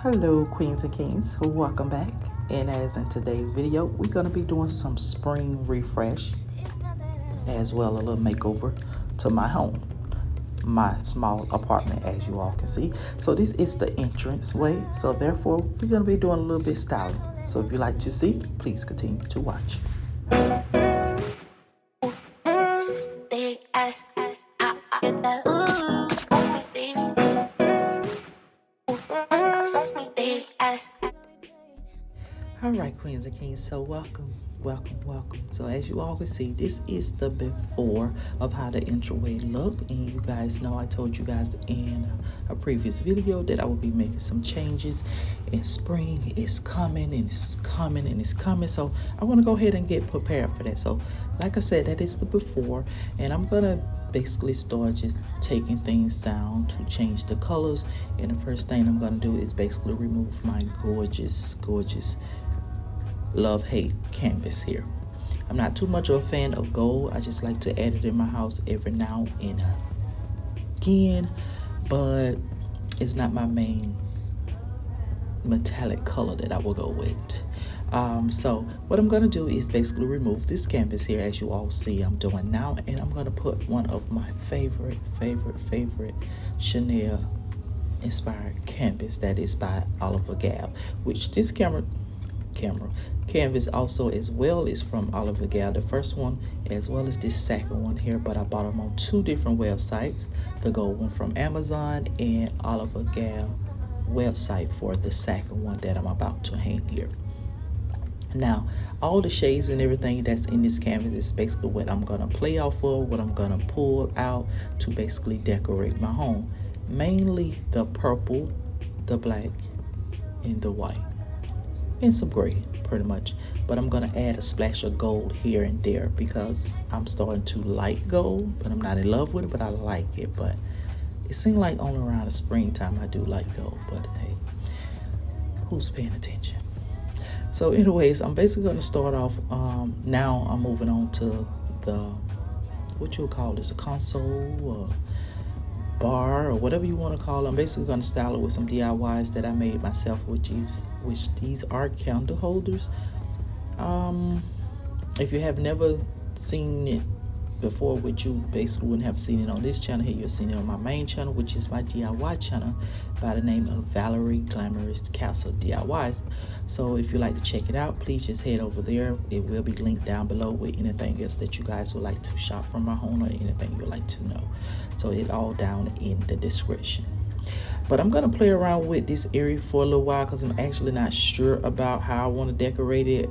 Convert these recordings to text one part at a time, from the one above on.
Hello queens and kings, welcome back. And as in today's video, we're going to be doing some spring refresh as well a little makeover to my home, my small apartment, as you all can see. So this is the entrance way, so therefore we're going to be doing a little bit styling. So if you like to see, please continue to watch. All right, queens and kings, so welcome. So as you all can see, this is the before of how the entryway look. And you guys know I told you guys in a previous video that I will be making some changes, and spring is coming and it's coming and it's coming. So I want to go ahead and get prepared for that. So like I said, that is the before, and I'm gonna basically start just taking things down to change the colors. And the first thing I'm gonna do is basically remove my gorgeous love-hate canvas here. I'm not too much of a fan of gold. I just like to add it in my house every now and again, but it's not my main metallic color that I will go with. So what I'm gonna do is basically remove this canvas here, as you all see I'm doing now, and I'm gonna put one of my favorite Chanel inspired canvas that is by Oliver Gab, which this canvas also as well is from Oliver Gab, the first one as well as this second one here, but I bought them on two different websites, the gold one from Amazon and Oliver Gab website for the second one that I'm about to hang here. Now all the shades and everything that's in this canvas is basically what I'm gonna play off of, what I'm gonna pull out to basically decorate my home. Mainly the purple, the black, and the white, and some gray pretty much, but I'm gonna add a splash of gold here and there because I'm starting to like gold, but I'm not in love with it, but I like it. But it seems like only around the springtime I do like gold, but hey, who's paying attention? So anyways, I'm basically gonna start off, now I'm moving on to the, what you'll call this, a console or bar or whatever you want to call it. I'm basically going to style it with some DIYs that I made myself, which these are candle holders. If you have never seen it before, which you basically wouldn't have seen it on this channel here, you've seen it on my main channel, which is my DIY channel by the name of Valerie Glamorous Castle DIYs. So if you like to check it out, please just head over there. It will be linked down below with anything else that you guys would like to shop from my home or anything you'd like to know. So it all down in the description. But I'm gonna play around with this area for a little while because I'm actually not sure about how I want to decorate it.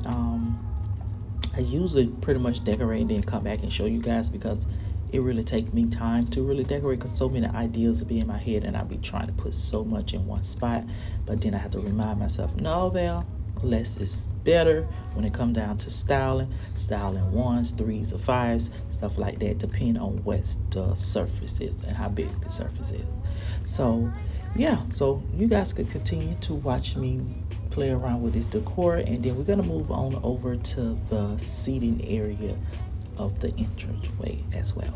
I usually pretty much decorate and then come back and show you guys because it really takes me time to really decorate because so many ideas will be in my head and I'll be trying to put so much in one spot. But then I have to remind myself, no, Val, less is better when it comes down to styling ones, threes, or fives, stuff like that, depending on what the surface is and how big the surface is. So yeah, so you guys could continue to watch me play around with this decor, and then we're gonna move on over to the seating area of the entryway as well.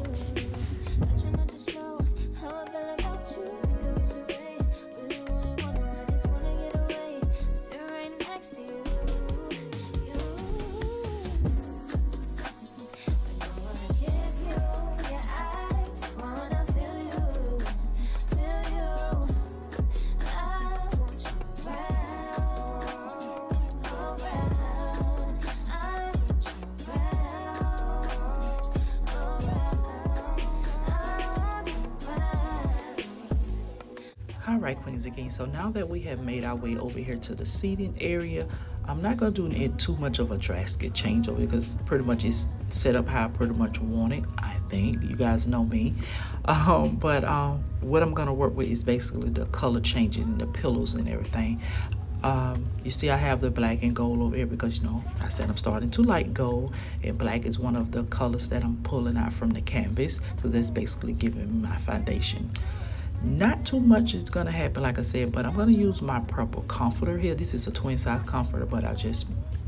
All right, queens again, so now that we have made our way over here to the seating area, I'm not gonna do it too much of a drastic change over because pretty much it's set up how I pretty much want it. I think you guys know me. But what I'm gonna work with is basically the color changes and the pillows and everything. You see I have the black and gold over here because, you know, I said I'm starting to like gold, and black is one of the colors that I'm pulling out from the canvas because that's basically giving me my foundation. Not too much is gonna happen, like I said, but I'm gonna use my purple comforter here. This is a twin size comforter, but I just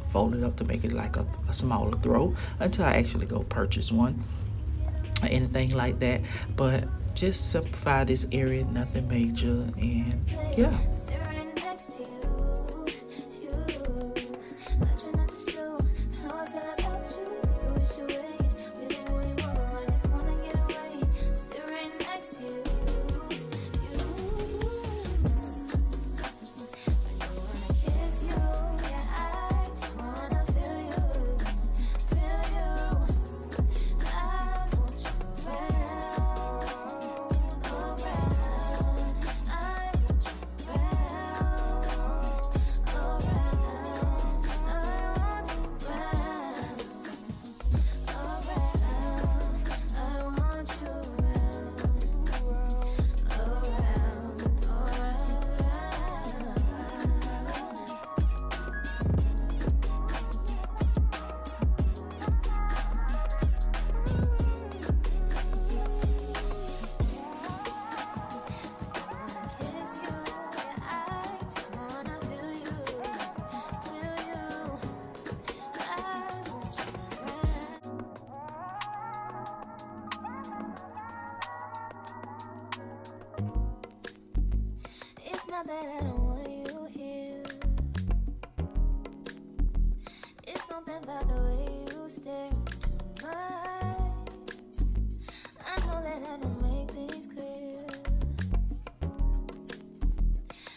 fold it up to make it like a smaller throw until I actually go purchase one or anything like that. But just simplify this area, nothing major, and yeah. Not that I don't want you here. It's something about the way you stare into my eyes. I know that I don't make things clear.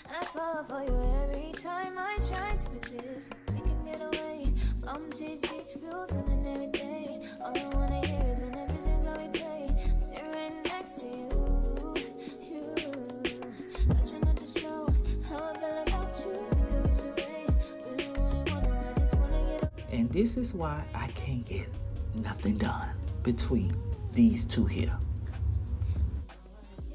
I fall for you every time I try to resist. We can get away. Come chase beach views and every day. All I wanna hear is an episode how we play. Sit right next to you. I try not to show how I feel about you. Because it's away. Really wanna, I just wanna get away. And this is why I can't get nothing done between these two here.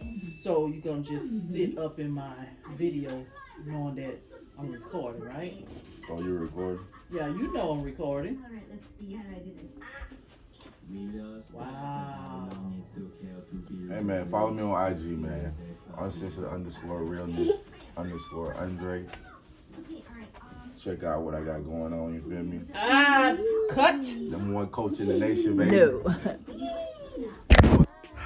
So you're gonna just sit up in my video knowing that I'm recording, right? Oh, you're recording? Yeah, you know I'm recording. Alright, let's see. How do I do this? Wow. Hey man, follow me on IG, man. Uncensored _ realness _ Andre. Okay, alright. Check out what I got going on, you feel me? Cut. Number one coach in the nation, baby. No.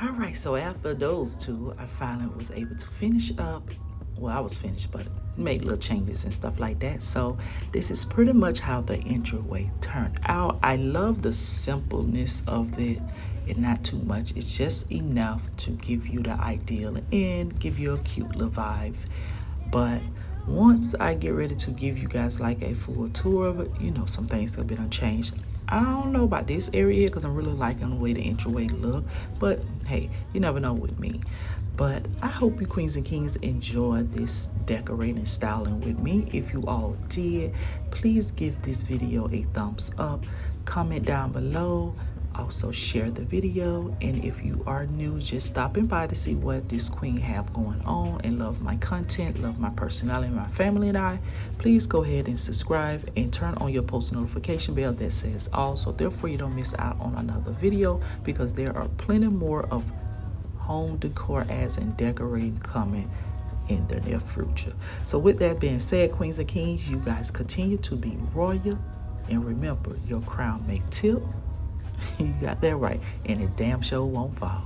All right, so after those two, I finally was able to finish up. Well, I was finished, but made little changes and stuff like that. So this is pretty much how the entryway turned out. I love the simpleness of it and not too much. It's just enough to give you the ideal and give you a cute little vibe. But once I get ready to give you guys like a full tour of it, you know, some things have been unchanged. I don't know about this area because I'm really liking the way the entryway look, but hey, you never know with me. But I hope you queens and kings enjoyed this decorating styling with me. If you all did, please give this video a thumbs up, comment down below, also share the video. And if you are new, just stopping by to see what this queen have going on and love my content, love my personality, my family and I, please go ahead and subscribe and turn on your post notification bell that says all, so therefore you don't miss out on another video, because there are plenty more of home decor ads and decorating coming in the near future. So with that being said, queens and kings, you guys continue to be royal, and remember, your crown may tilt. You got that right, and it damn sure won't fall.